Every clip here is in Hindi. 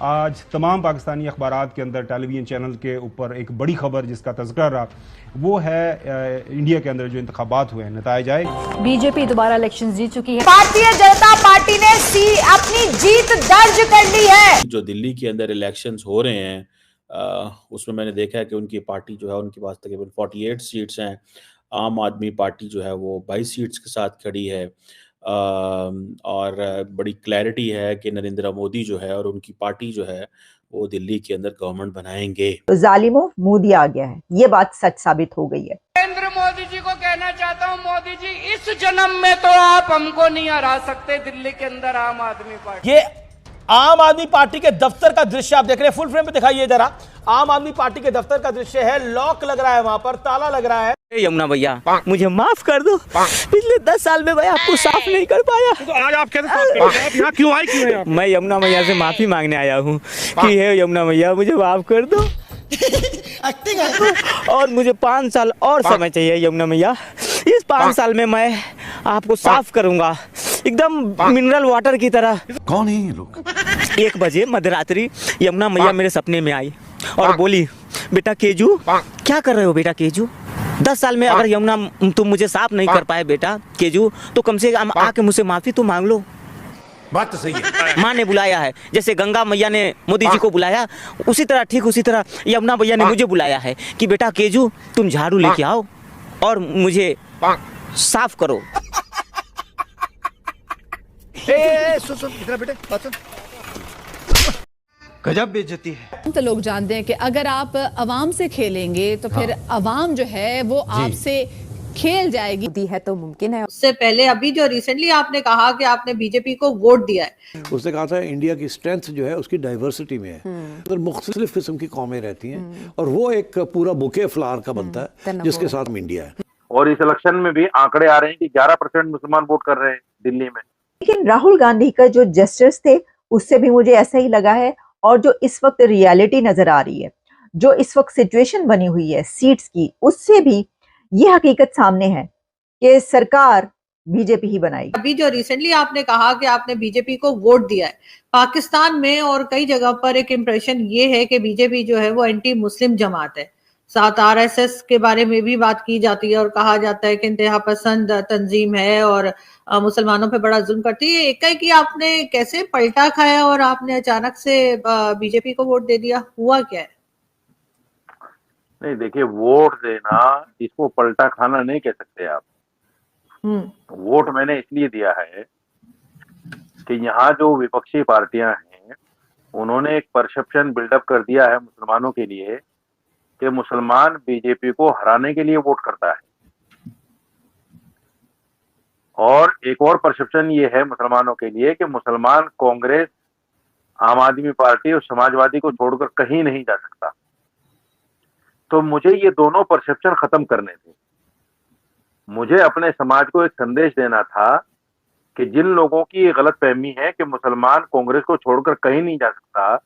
आज तमाम पाकिस्तानी अखबारात के अंदर, टेलीविजन चैनल के ऊपर एक बड़ी खबर जिसका तज़किरा रहा वो है इंडिया के अंदर जो इंतखाबात हुए हैं, नताइज आए। बीजेपी दोबारा इलेक्शन जीत चुकी है। भारतीय जनता पार्टी ने अपनी जीत दर्ज कर ली है। जो दिल्ली के अंदर इलेक्शंस हो रहे हैं उसमें मैंने देखा है कि उनकी पार्टी जो है उनके पास तकरीबन 48 सीट्स हैं। आम आदमी पार्टी जो है वो 22 सीट्स के साथ खड़ी है और बड़ी क्लैरिटी है कि नरेंद्र मोदी जो है और उनकी पार्टी जो है वो दिल्ली के अंदर गवर्नमेंट बनाएंगे। जालिमों मोदी आ गया है, ये बात सच साबित हो गई है। नरेंद्र मोदी जी को कहना चाहता हूँ, मोदी जी इस जन्म में तो आप हमको नहीं हरा सकते दिल्ली के अंदर आम आदमी पार्टी। ये आम आदमी पार्टी के दफ्तर का दृश्य आप देख रहे हैं, फुल फ्रेम पे दिखाइए जरा। आम आदमी पार्टी के दफ्तर का दृश्य है, लॉक लग रहा है, वहां पर ताला लग रहा है। यमुना भैया मुझे माफ कर दो, पिछले 10 साल में मैं आपको साफ नहीं कर पाया। तो आज आप कैसे साफ कर रहे हैं? आप यहाँ क्यों आए, क्यों हैं आप? मैं यमुना भैया से माफी मांगने आया हूँ कि हे यमुना भैया मुझे माफ कर दो और मुझे 5 साल और समय चाहिए यमुना भैया। इस 5 साल में मैं आपको साफ करूंगा एकदम मिनरल वाटर की तरह। कौन है ये लोग? 1 बजे मध्यरात्रि यमुना मैया मेरे सपने में आई और बोली, बेटा केजू क्या कर रहे हो बेटा केजू, 10 साल में अगर यमुना तुम मुझे साफ नहीं कर पाए बेटा केजू तो कम से कम आके मुझसे माफी तो मांग लो। बात तो सही है। माँ ने बुलाया है, जैसे गंगा मैया ने मोदी जी को बुलाया उसी तरह, ठीक उसी तरह यमुना भैया ने मुझे बुलाया है कि बेटा केजू तुम झाड़ू लेके आओ और मुझे साफ करो। सुन इधर बेटे, बात सुन। गजब बेइज्जती है। तो लोग जानते हैं कि अगर आप अवाम से खेलेंगे तो फिर अवाम जो है वो आपसे खेल जाएगी। मोदी है तो मुमकिन है। उससे पहले अभी जो रिसेंटली आपने कहा कि आपने बीजेपी को वोट दिया है, उसने कहा था इंडिया की स्ट्रेंथ जो है उसकी डाइवर्सिटी में है, तो मुख्तलिफ किस्म की कौमें रहती हैं और वो एक पूरा बुके फ्लावर का बनता है जिसके साथ इंडिया है। और इस इलेक्शन में भी आंकड़े आ रहे हैं कि 11% मुसलमान वोट कर रहे हैं दिल्ली में। लेकिन राहुल गांधी का जो जेस्चर्स थे उससे भी मुझे ऐसा ही लगा है, और जो इस वक्त रियलिटी नजर आ रही है, जो इस वक्त सिचुएशन बनी हुई है सीट्स की, उससे भी ये हकीकत सामने है कि सरकार बीजेपी ही बनाएगी। अभी जो रिसेंटली आपने कहा कि आपने बीजेपी को वोट दिया है, पाकिस्तान में और कई जगह पर एक इम्प्रेशन ये है कि बीजेपी जो है वो एंटी मुस्लिम जमात है। साथ आरएसएस के बारे में भी बात की जाती है और कहा जाता है कि इंतहा पसंद तंजीम है और मुसलमानों पे बड़ा जुल्म करती है। एक कि आपने कैसे पलटा खाया और आपने अचानक से बीजेपी को वोट दे दिया, हुआ क्या है? नहीं देखिए, वोट देना इसको पलटा खाना नहीं कह सकते आप। वोट मैंने इसलिए दिया है कि यहाँ जो विपक्षी पार्टियां हैं उन्होंने एक परसेप्शन बिल्डअप कर दिया है मुसलमानों के लिए कि मुसलमान बीजेपी को हराने के लिए वोट करता है, और एक और परसेप्शन ये है मुसलमानों के लिए कि मुसलमान कांग्रेस, आम आदमी पार्टी और समाजवादी को छोड़कर कहीं नहीं जा सकता। तो मुझे ये दोनों परसेप्शन खत्म करने थे। मुझे अपने समाज को एक संदेश देना था कि जिन लोगों की ये गलत फहमी है कि मुसलमान कांग्रेस को छोड़कर कहीं नहीं जा सकता,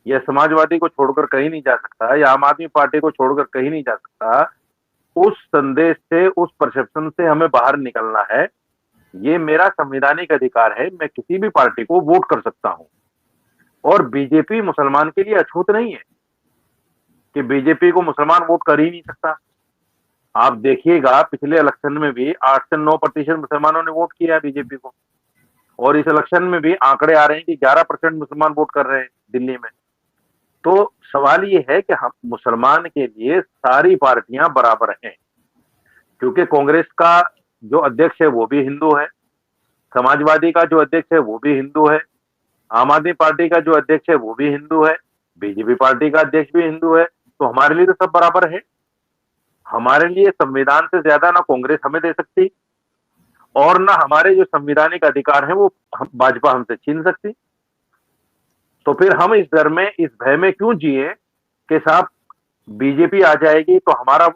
या समाजवादी को छोड़कर कहीं नहीं जा सकता, या आम आदमी पार्टी को छोड़कर कहीं नहीं जा सकता, उस संदेश से, उस परसेप्शन से हमें बाहर निकलना है। ये मेरा संवैधानिक अधिकार है, मैं किसी भी पार्टी को वोट कर सकता हूं, और बीजेपी मुसलमान के लिए अछूत नहीं है कि बीजेपी को मुसलमान वोट कर ही नहीं सकता। आप देखिएगा पिछले इलेक्शन में भी 8 से 9% मुसलमानों ने वोट किया है बीजेपी को, और इस इलेक्शन में भी आंकड़े आ रहे हैं कि 11% मुसलमान वोट कर रहे हैं दिल्ली में। तो सवाल ये है कि हम मुसलमान के लिए सारी पार्टियां बराबर हैं, क्योंकि कांग्रेस का जो अध्यक्ष है वो भी हिंदू है, समाजवादी का जो अध्यक्ष है वो भी हिंदू है, आम आदमी पार्टी का जो अध्यक्ष है वो भी हिंदू है, बीजेपी पार्टी का अध्यक्ष भी हिंदू है। तो हमारे लिए तो सब बराबर है। हमारे लिए संविधान से ज्यादा ना कांग्रेस हमें दे सकती, और ना हमारे जो संवैधानिक अधिकार हैं वो भाजपा हमसे छीन सकती। तो फिर हम इस डर में, इस भय में क्यों जिए कि साहब बीजेपी आ जाएगी तो हमारा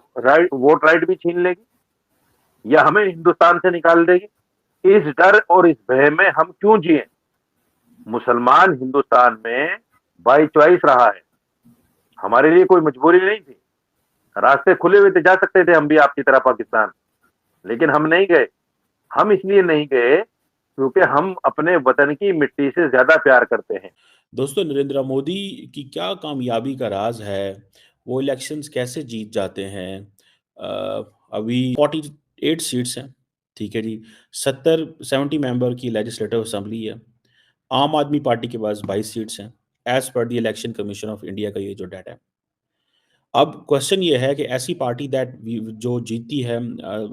वोट राइट भी छीन लेगी या हमें हिंदुस्तान से निकाल देगी। इस डर और इस भय में हम क्यों जिए? मुसलमान हिंदुस्तान में बाई चॉइस रहा है, हमारे लिए कोई मजबूरी नहीं थी। रास्ते खुले हुए थे, जा सकते थे हम भी आपकी तरह पाकिस्तान, लेकिन हम नहीं गए। हम इसलिए नहीं गए क्योंकि हम अपने वतन की मिट्टी से ज्यादा प्यार करते हैं। दोस्तों, नरेंद्र मोदी की क्या कामयाबी का राज है? वो इलेक्शंस कैसे जीत जाते हैं? अभी 48 सीट्स हैं, ठीक है जी। 70 मेंबर की लेजिस्लेटिव असेंबली है। आम आदमी पार्टी के पास 22 सीट्स हैं, एज पर the Election Commission of India का ये जो डाटा है। अब क्वेश्चन ये है कि ऐसी पार्टी जो जीतती है,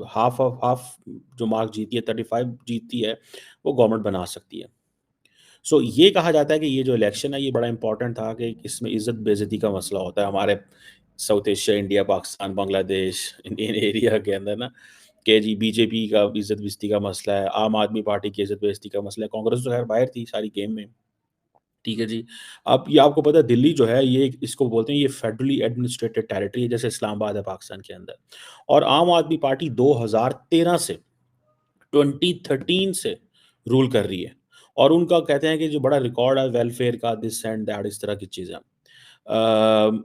हाफ ऑफ हाफ जो मार्क जीती है, 35 जीतती है, वो गवर्नमेंट बना सकती है। सो ये कहा जाता है कि ये जो इलेक्शन है ये बड़ा इंपॉर्टेंट था कि इसमें इज्जत बेइज्जती का मसला होता है हमारे south Asia, India, Pakistan, Bangladesh, Indian area के अंदर ना, कि जी बीजेपी का इज्जत बेइज्जती का मसला है, आम आदमी पार्टी की इज्जत बेइज्जती का मसला है। कांग्रेस तो खैर बाहर थी सारी गेम में, ठीक है जी। अब ये आपको पता है, दिल्ली जो है ये इसको बोलते हैं, ये फेडरली एडमिनिस्ट्रेटेड टेरिटरी है, जैसे इस्लामाबाद है पाकिस्तान के अंदर। और आम आदमी पार्टी 2013 से 2013 से रूल कर रही है, और उनका कहते हैं कि जो बड़ा रिकॉर्ड है वेलफेयर का, दिस एंड दैट, इस तरह की चीज़ें।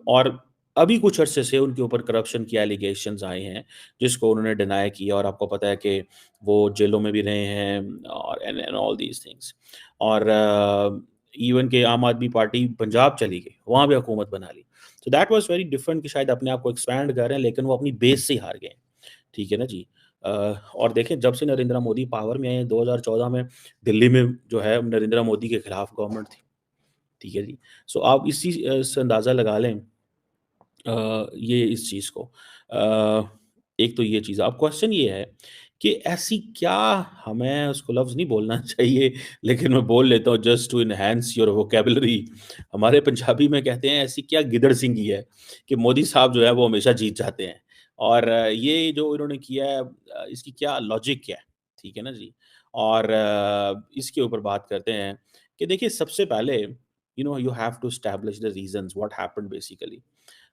और अभी कुछ अरसे से उनके ऊपर करप्शन की एलिगेशंस आए हैं, जिसको उन्होंने डिनाई किया, और आपको पता है कि वो जेलों में भी रहे हैं, और एंड ऑल दीज थिंग्स। और इवन के आम आदमी पार्टी पंजाब चली गई, वहाँ भी हुकूमत बना ली। तो दैट वाज वेरी डिफरेंट कि शायद अपने आप को एक्सपैंड कर रहे हैं, लेकिन वो अपनी बेस से ही हार गए, ठीक है ना जी। और देखें, जब से नरेंद्र मोदी पावर में आए हैं 2014 में, दिल्ली में जो है नरेंद्र मोदी के खिलाफ गवर्नमेंट थी, ठीक है जी। सो आप इसी से अंदाज़ा लगा लें ये इस चीज़ को। एक तो ये चीज़। अब क्वेश्चन ये है कि ऐसी क्या, हमें उसको लफ्ज़ नहीं बोलना चाहिए, लेकिन मैं बोल लेता हूँ just to enhance your vocabulary. हमारे पंजाबी में कहते हैं, ऐसी क्या गिदड़ सिंगी है कि मोदी साहब जो है वो हमेशा जीत जाते हैं। और ये जो इन्होंने किया है, इसकी क्या लॉजिक क्या है, ठीक है ना जी। और इसके ऊपर बात करते हैं कि देखिए, सबसे पहले you have to establish the reasons what happened basically.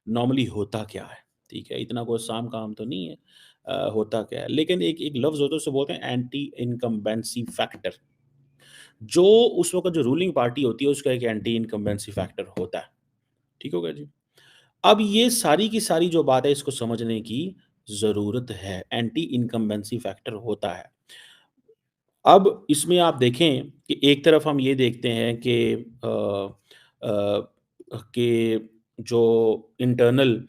Normally होता क्या है, ठीक है, इतना कोई आसान काम तो नहीं है। होता क्या है, लेकिन एक एक लफ्ज़ होता है, उसे बोलते हैं एंटी इनकम्बेंसी फैक्टर। जो उस वक़्त जो रूलिंग पार्टी होती है, उसका एक एंटी इनकम्बेंसी फैक्टर होता है, ठीक हो गया जी। अब ये सारी की सारी जो बात है, इसको समझने की ज़रूरत है। एंटी इनकम्बेंसी फैक्टर होता है। अब इसमें आप देखें कि एक तरफ हम ये देखते हैं कि जो इंटरनल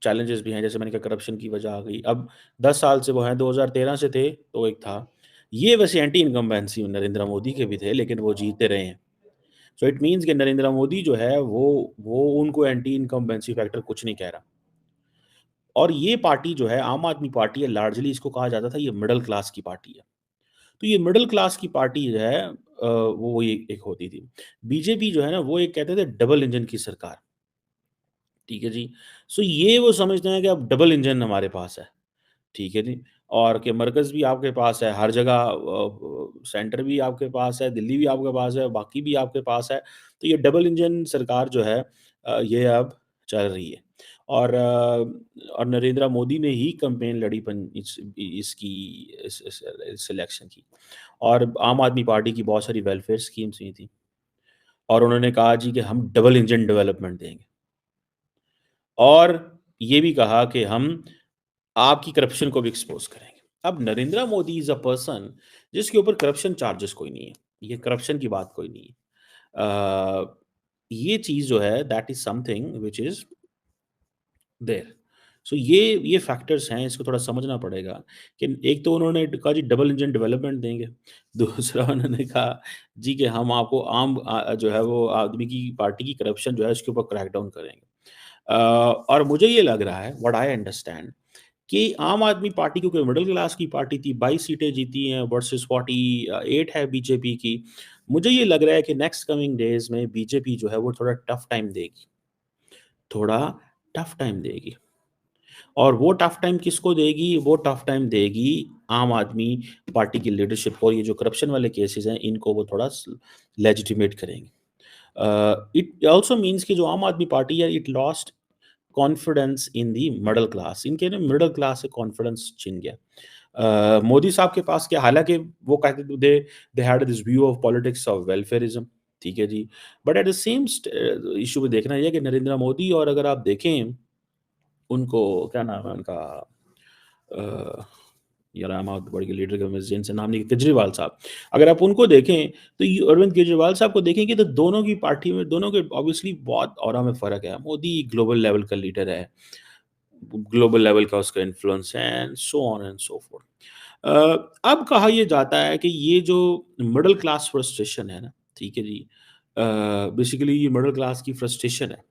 चैलेंजेस भी हैं, जैसे मैंने कहा करप्शन की वजह आ गई। अब 10 साल से वो हैं, 2013 से थे तो एक था। ये वैसे एंटी इनकम्बेंसी नरेंद्र मोदी के भी थे, लेकिन वो जीतते रहे हैं। सो इट मीन्स कि नरेंद्र मोदी जो है वो उनको एंटी इनकम्बेंसी फैक्टर कुछ नहीं कह रहा। और ये पार्टी जो है, आम आदमी पार्टी है, लार्जली इसको कहा जाता था ये मिडल क्लास की पार्टी है। तो ये मिडल क्लास की पार्टी जो है वो ये एक होती थी। बीजेपी जो है ना, वो एक कहते थे डबल इंजन की सरकार, ठीक है जी। सो ये वो समझते हैं कि अब डबल इंजन हमारे पास है, ठीक है जी। और कि मरकज़ भी आपके पास है, हर जगह सेंटर भी आपके पास है, दिल्ली भी आपके पास है, बाकी भी आपके पास है। तो ये डबल इंजन सरकार जो है ये अब चल रही है। और नरेंद्र मोदी ने ही कैंपेन लड़ी इस इलेक्शन की। और आम आदमी पार्टी की बहुत सारी वेलफेयर स्कीम्स हुई थी, और उन्होंने कहा जी कि हम डबल इंजन डेवलपमेंट देंगे, और ये भी कहा कि हम आपकी करप्शन को भी एक्सपोज करेंगे। अब Narendra Modi is a person जिसके ऊपर करप्शन चार्जेस कोई नहीं है, ये करप्शन की बात कोई नहीं है। ये चीज जो है, that is something which is there. So ये फैक्टर्स हैं, इसको थोड़ा समझना पड़ेगा कि एक तो उन्होंने कहा जी डबल इंजन डेवलपमेंट देंगे, दूसरा उन्होंने कहा जी कि हम आपको जो है वो आदमी की पार्टी की करप्शन जो है उसके ऊपर क्रैकडाउन करेंगे। और मुझे ये लग रहा है, व्हाट आई अंडरस्टैंड, कि आम आदमी पार्टी क्योंकि मिडिल क्लास की पार्टी थी, 22 सीटें जीती हैं वर्सेस 48 है बीजेपी की। मुझे ये लग रहा है कि नेक्स्ट कमिंग डेज में बीजेपी जो है वो थोड़ा टफ टाइम देगी, थोड़ा टफ टाइम देगी। और वो टफ टाइम किसको देगी? वो टफ टाइम देगी आम आदमी पार्टी की लीडरशिप को। ये जो करप्शन वाले केसेस हैं, इनको वो थोड़ा लेजिटिमेट करेंगे। इट ऑल्सो मीन्स कि जो आम आदमी पार्टी है, it lost confidence in the middle class. इनके ना मिडल क्लास से कॉन्फिडेंस छिन गया। मोदी साहब के पास क्या, हालांकि वो कहते थे they had this view of politics of welfarism, ठीक है जी। But at the same issue में देखना यह कि नरेंद्र मोदी, और अगर आप देखें उनको क्या नाम है उनका, या आम आदमी पार्टी के लीडर का मैं जिनसे नाम नहीं, केजरीवाल साहब, अगर आप उनको देखें तो ये अरविंद केजरीवाल साहब को देखेंगे तो दोनों की पार्टी में, दोनों के ऑब्वियसली बहुत ऑरा में फ़र्क है। मोदी ग्लोबल लेवल का लीडर है, ग्लोबल लेवल का उसका इन्फ्लुएंस है and so on and so fourth. अब कहा ये जाता है कि ये जो मिडिल क्लास फ्रस्ट्रेशन है ना, ठीक है जी, बेसिकली ये मिडिल क्लास की फ्रस्ट्रेशन है